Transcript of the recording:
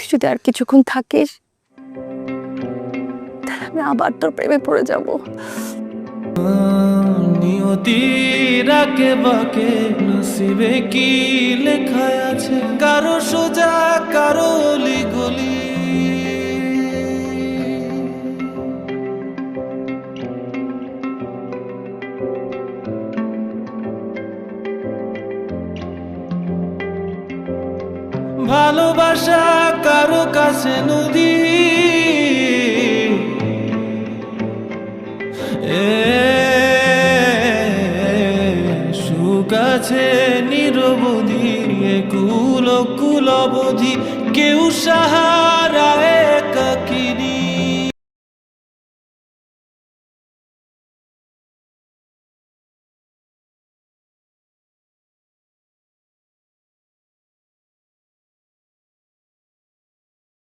তুই যদি আর কিছুক্ষণ থাকিস তাহলে আমি আবার তোর প্রেমে পড়ে যাব। নিয়তির আঁকে বাঁকে নসিবে কি লেখা আছে, কারো সোজা কারো অলি গলি। ভালোবাসা কারো কাছে নদী, সুখ আছে নিরবধি, কুল কুল অবধি, কেউ সাহারা একাকিনী।